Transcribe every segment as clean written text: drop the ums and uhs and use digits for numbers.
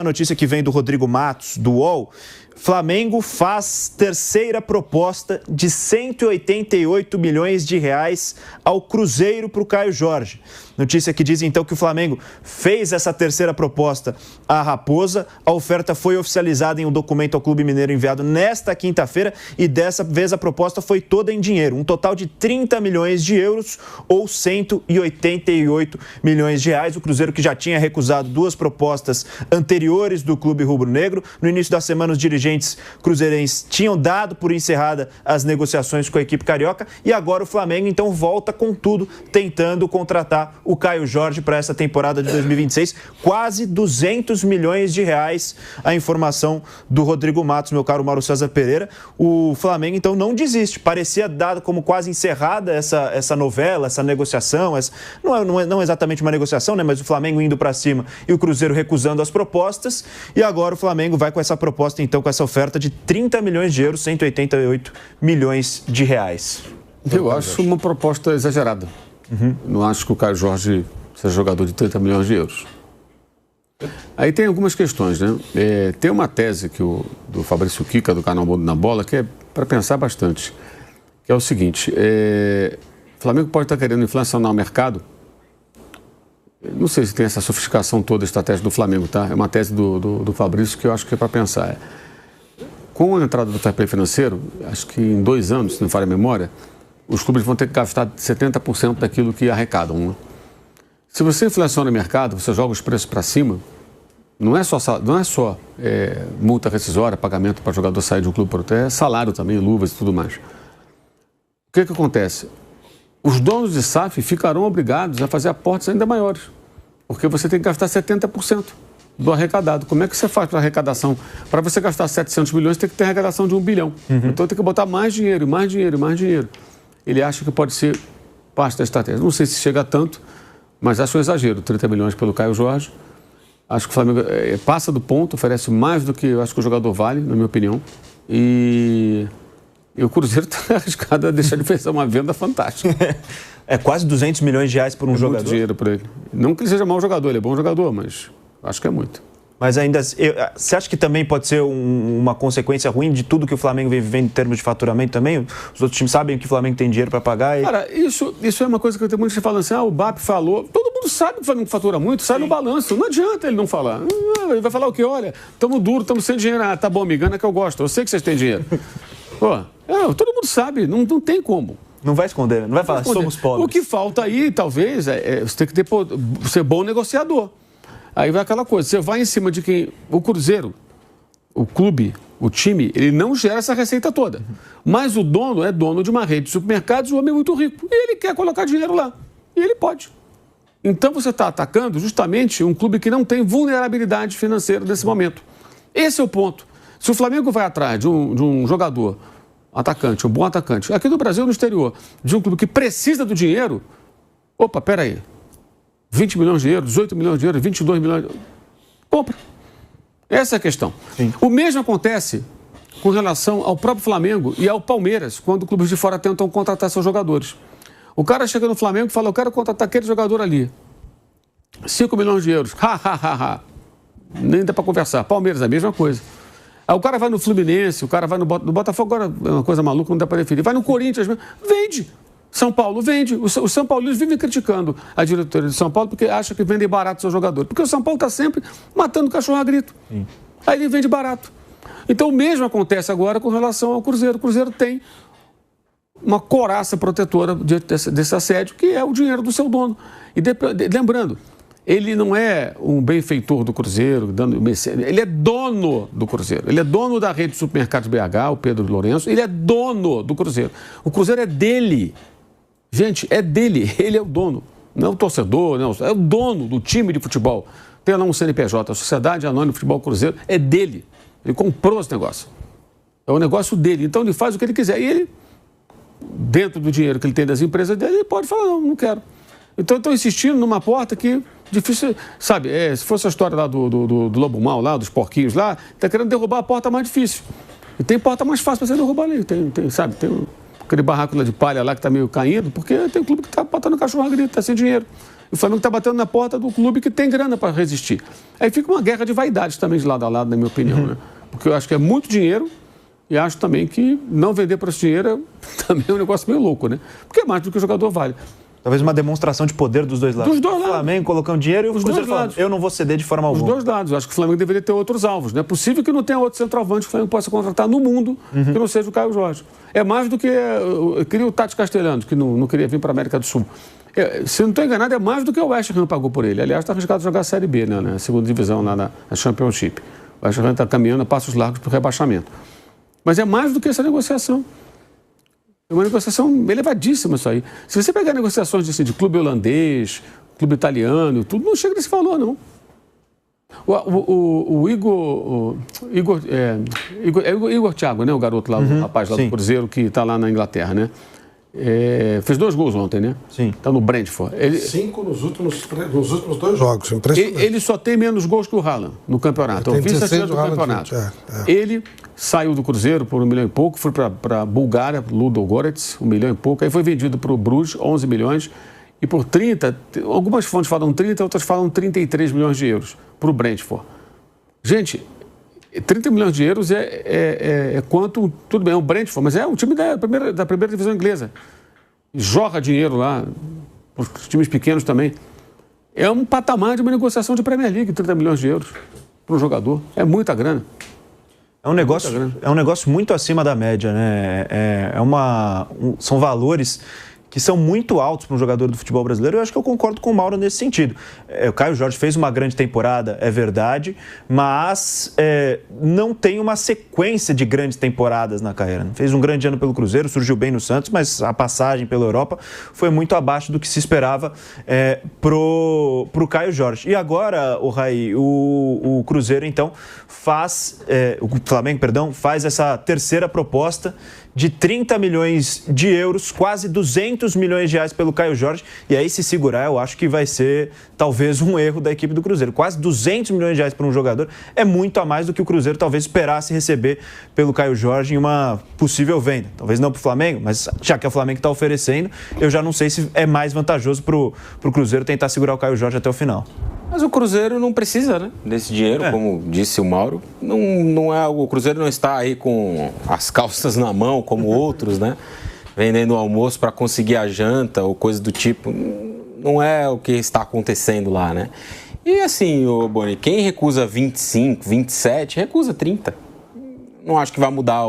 A notícia que vem do Rodrigo Matos, do UOL. Flamengo faz terceira proposta de 188 milhões de reais ao Cruzeiro para o Caio Jorge. Notícia que diz então que o Flamengo fez essa terceira proposta à Raposa. A oferta foi oficializada em um documento ao Clube Mineiro enviado nesta quinta-feira e dessa vez a proposta foi toda em dinheiro. Um total de 30 milhões de euros ou 188 milhões de reais. O Cruzeiro que já tinha recusado duas propostas anteriores do Clube Rubro-Negro. No início da semana, os dirigentes cruzeirenses tinham dado por encerrada as negociações com a equipe carioca e agora o Flamengo então volta com tudo, tentando contratar o Caio Jorge para essa temporada de 2026, quase 200 milhões de reais, a informação do Rodrigo Matos, meu caro Mauro César Pereira. O Flamengo então não desiste, parecia dado como quase encerrada essa novela, essa negociação, não exatamente uma negociação, né, mas o Flamengo indo para cima e o Cruzeiro recusando as propostas, e agora o Flamengo vai com essa proposta então, com essa oferta de 30 milhões de euros, 188 milhões de reais. Eu acho uma proposta exagerada. Não acho que o Caio Jorge seja jogador de 30 milhões de euros. Aí tem algumas questões, né? Tem uma tese do Fabrício Kika, do canal Mundo na Bola, que é para pensar bastante, que é o seguinte, o Flamengo pode estar querendo inflacionar o mercado. Não sei se tem essa sofisticação toda, a estratégia do Flamengo, tá? É uma tese do Fabrício que eu acho que é para pensar. Com a entrada do fair play financeiro, acho que em 2 anos, se não falha a memória, os clubes vão ter que gastar 70% daquilo que arrecadam. Né? Se você inflaciona o mercado, você joga os preços para cima, não é só multa rescisória, pagamento para jogador sair de um clube para outro, é salário também, luvas e tudo mais. O que acontece? Os donos de SAF ficarão obrigados a fazer aportes ainda maiores, porque você tem que gastar 70% do arrecadado. Como é que você faz para arrecadação? Para você gastar 700 milhões, tem que ter arrecadação de 1 bilhão. Então tem que botar mais dinheiro, mais dinheiro, mais dinheiro. Ele acha que pode ser parte da estratégia. Não sei se chega a tanto, mas acho um exagero, 30 milhões pelo Caio Jorge. Acho que o Flamengo passa do ponto, oferece mais do que eu acho que o jogador vale, na minha opinião. E o Cruzeiro está arriscado a deixar de fazer uma venda fantástica. É quase 200 milhões de reais por um jogador. Muito dinheiro para ele. Não que ele seja mau jogador, ele é bom jogador, mas acho que é muito. Mas ainda, você acha que também pode ser uma consequência ruim de tudo que o Flamengo vem vivendo em termos de faturamento também? Os outros times sabem que o Flamengo tem dinheiro para pagar? Cara, isso é uma coisa que eu tenho muita gente falando assim, o BAP falou, todo mundo sabe que o Flamengo fatura muito, sai no balanço, não adianta ele não falar. Ele vai falar o quê? Olha, estamos duro, estamos sem dinheiro. Tá bom, me engana que eu gosto, eu sei que vocês têm dinheiro. Todo mundo sabe, não tem como. Não vai esconder, não vai falar, somos pobres. O que falta aí, talvez, você tem que ser bom negociador. Aí vai aquela coisa, você vai em cima de quem... O Cruzeiro, o clube, o time, ele não gera essa receita toda. Mas o dono é dono de uma rede de supermercados, um homem muito rico. E ele quer colocar dinheiro lá. E ele pode. Então você está atacando justamente um clube que não tem vulnerabilidade financeira nesse momento. Esse é o ponto. Se o Flamengo vai atrás de um jogador, atacante, um bom atacante, aqui no Brasil, no exterior, de um clube que precisa do dinheiro, opa, peraí. 20 milhões de euros, 18 milhões de euros, 22 milhões de euros. Compra. Essa é a questão. Sim. O mesmo acontece com relação ao próprio Flamengo e ao Palmeiras, quando clubes de fora tentam contratar seus jogadores. O cara chega no Flamengo e fala, eu quero contratar aquele jogador ali. 5 milhões de euros. Nem dá para conversar. Palmeiras, a mesma coisa. Aí o cara vai no Fluminense, o cara vai no Botafogo, agora é uma coisa maluca, não dá para definir. Vai no Corinthians, vende. São Paulo vende. Os São Paulinos vivem criticando a diretoria de São Paulo porque acha que vendem barato seu jogador. Porque o São Paulo está sempre matando cachorro a grito. Sim. Aí ele vende barato. Então o mesmo acontece agora com relação ao Cruzeiro. O Cruzeiro tem uma couraça protetora desse assédio, que é o dinheiro do seu dono. E lembrando, ele não é um benfeitor do Cruzeiro, ele é dono do Cruzeiro. Ele é dono da rede de supermercados BH, o Pedro Lourenço. Ele é dono do Cruzeiro. O Cruzeiro é dele. Gente, é dele, ele é o dono, não é o torcedor, não, é o dono do time de futebol. Tem lá um CNPJ, a Sociedade Anônima de Futebol Cruzeiro, é dele. Ele comprou esse negócio. É o negócio dele, então ele faz o que ele quiser. E ele, dentro do dinheiro que ele tem das empresas dele, ele pode falar, não quero. Então estão insistindo numa porta que, difícil, sabe, se fosse a história lá do Lobo Mal, lá, dos porquinhos lá, está querendo derrubar a porta mais difícil. E tem porta mais fácil para você derrubar ali, tem aquele barraco lá de palha lá que está meio caindo, porque tem um clube que está botando cachorro a grito, está sem dinheiro. E o Flamengo está batendo na porta do clube que tem grana para resistir. Aí fica uma guerra de vaidades também de lado a lado, na minha opinião, né? Porque eu acho que é muito dinheiro e acho também que não vender por esse dinheiro também é um negócio meio louco, né? Porque é mais do que o jogador vale. Talvez uma demonstração de poder dos dois lados. Dos dois lados. O Flamengo colocando dinheiro e o Cruzeiro falando, eu não vou ceder de forma alguma. Dos dois lados. Eu acho que o Flamengo deveria ter outros alvos. Não é possível que não tenha outro centroavante que o Flamengo possa contratar no mundo que não seja o Caio Jorge. É mais do que... Eu queria o Tati Castelhanos, que não queria vir para a América do Sul. Se eu não estou enganado, é mais do que o West Ham pagou por ele. Aliás, está arriscado jogar a Série B, né, na segunda divisão, lá na Championship. O West Ham está caminhando a passos largos para o rebaixamento. Mas é mais do que essa negociação. É uma negociação elevadíssima isso aí. Se você pegar negociações de clube holandês, clube italiano, tudo, não chega nesse valor, não. O Igor Thiago, né? O garoto lá, o rapaz lá do Cruzeiro, que está lá na Inglaterra, né? Fez 2 gols ontem, né? Sim. Está no Brentford. 5 nos últimos 2 jogos. Impressionante. Ele só tem menos gols que o Haaland no campeonato. Tem 16 do campeonato. Ele saiu do Cruzeiro por 1 milhão e pouco, foi para a Bulgária, Ludogorets, 1 milhão e pouco. Aí foi vendido para o Bruges, 11 milhões. E por 30, algumas fontes falam 30, outras falam 33 milhões de euros para o Brentford. Gente, 30 milhões de euros é quanto, tudo bem, é um Brentford, mas é um time da primeira divisão inglesa. Jorra dinheiro lá, para os times pequenos também. É um patamar de uma negociação de Premier League, 30 milhões de euros para um jogador. É muita grana. É um negócio muito acima da média, né? São valores que são muito altos para um jogador do futebol brasileiro. Eu acho que eu concordo com o Mauro nesse sentido. O Caio Jorge fez uma grande temporada, é verdade, mas não tem uma sequência de grandes temporadas na carreira. Fez um grande ano pelo Cruzeiro, surgiu bem no Santos, mas a passagem pela Europa foi muito abaixo do que se esperava pro Caio Jorge. E agora, o Cruzeiro, então, o Flamengo, perdão, faz essa terceira proposta de 30 milhões de euros, quase 200 milhões de reais pelo Caio Jorge. E aí, se segurar, eu acho que vai ser talvez um erro da equipe do Cruzeiro. Quase 200 milhões de reais para um jogador é muito a mais do que o Cruzeiro talvez esperasse receber pelo Caio Jorge em uma possível venda. Talvez não para o Flamengo, mas já que é o Flamengo que está oferecendo, eu já não sei se é mais vantajoso para o Cruzeiro tentar segurar o Caio Jorge até o final. Mas o Cruzeiro não precisa, né, desse dinheiro, como disse o Mauro. O Cruzeiro não está aí com as calças na mão, como outros, né? Vendendo o almoço para conseguir a janta ou coisa do tipo. Não é o que está acontecendo lá, né? E assim, Boni, quem recusa 25, 27, recusa 30. Não acho que vai mudar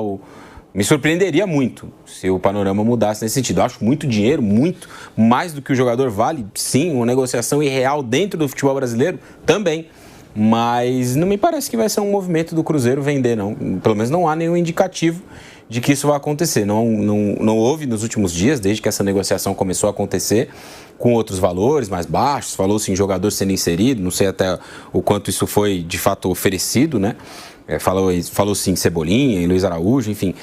Me surpreenderia muito se o panorama mudasse nesse sentido. Eu acho muito dinheiro, muito mais do que o jogador vale. Sim, uma negociação irreal dentro do futebol brasileiro também. Mas não me parece que vai ser um movimento do Cruzeiro vender, não. Pelo menos não há nenhum indicativo de que isso vai acontecer. Não houve nos últimos dias, desde que essa negociação começou a acontecer, com outros valores mais baixos. Falou-se em jogador sendo inserido, não sei até o quanto isso foi de fato oferecido, né? Falou-se em Cebolinha, em Luiz Araújo, enfim.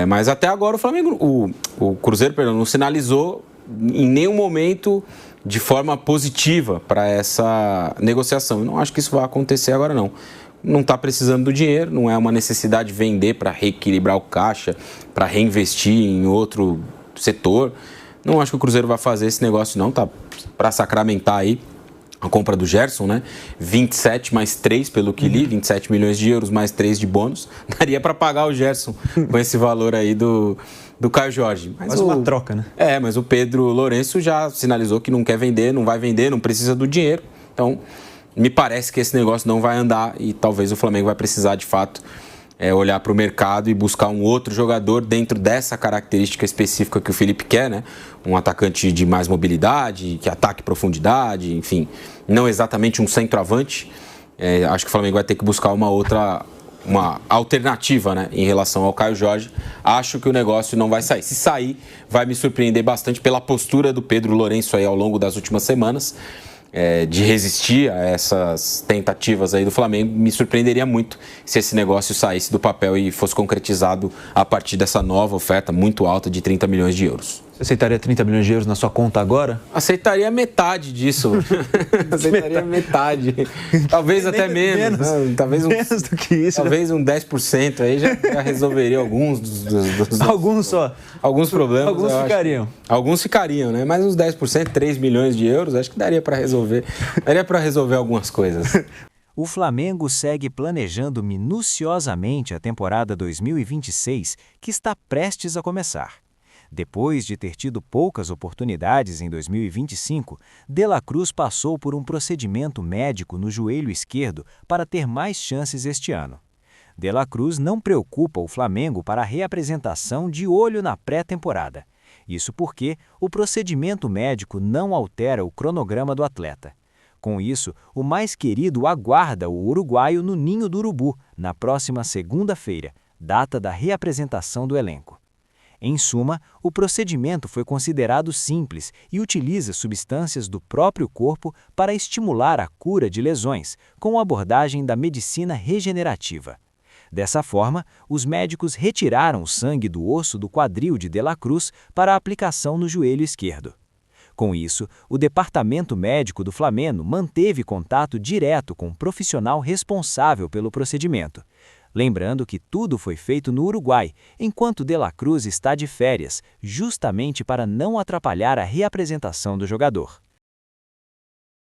Mas até agora o Flamengo, o Cruzeiro, não sinalizou em nenhum momento de forma positiva para essa negociação. Eu não acho que isso vai acontecer agora, não. Não está precisando do dinheiro, não é uma necessidade de vender para reequilibrar o caixa, para reinvestir em outro setor. Não acho que o Cruzeiro vai fazer esse negócio, não. Tá para sacramentar aí a compra do Gerson, né? 27 mais 3, pelo que li, 27 milhões de euros mais 3 de bônus. Daria para pagar o Gerson com esse valor aí do Caio Jorge. Mas uma troca, né? Mas o Pedro Lourenço já sinalizou que não quer vender, não vai vender, não precisa do dinheiro. Então, me parece que esse negócio não vai andar e talvez o Flamengo vai precisar, de fato, olhar para o mercado e buscar um outro jogador dentro dessa característica específica que o Felipe quer, né? Um atacante de mais mobilidade, que ataque profundidade, enfim, não exatamente um centroavante. Acho que o Flamengo vai ter que buscar uma alternativa, né, em relação ao Caio Jorge. Acho que o negócio não vai sair. Se sair, vai me surpreender bastante pela postura do Pedro Lourenço aí ao longo das últimas semanas, de resistir a essas tentativas aí do Flamengo. Me surpreenderia muito se esse negócio saísse do papel e fosse concretizado a partir dessa nova oferta muito alta de 30 milhões de euros. Você aceitaria 30 milhões de euros na sua conta agora? Aceitaria metade disso. Aceitaria metade. Talvez até menos. Né? Talvez menos do que isso. Talvez um 10% aí já resolveria alguns dos alguns só. Alguns problemas. Alguns ficariam. Alguns ficariam, né? Mas uns 10%, 3 milhões de euros, acho que daria para resolver. Daria para resolver algumas coisas. O Flamengo segue planejando minuciosamente a temporada 2026, que está prestes a começar. Depois de ter tido poucas oportunidades em 2025, De La Cruz passou por um procedimento médico no joelho esquerdo para ter mais chances este ano. De La Cruz não preocupa o Flamengo para a reapresentação de olho na pré-temporada. Isso porque o procedimento médico não altera o cronograma do atleta. Com isso, o mais querido aguarda o uruguaio no Ninho do Urubu, na próxima segunda-feira, data da reapresentação do elenco. Em suma, o procedimento foi considerado simples e utiliza substâncias do próprio corpo para estimular a cura de lesões, com a abordagem da medicina regenerativa. Dessa forma, os médicos retiraram o sangue do osso do quadril de La Cruz para a aplicação no joelho esquerdo. Com isso, o departamento médico do Flamengo manteve contato direto com o profissional responsável pelo procedimento. Lembrando que tudo foi feito no Uruguai, enquanto De La Cruz está de férias, justamente para não atrapalhar a reapresentação do jogador.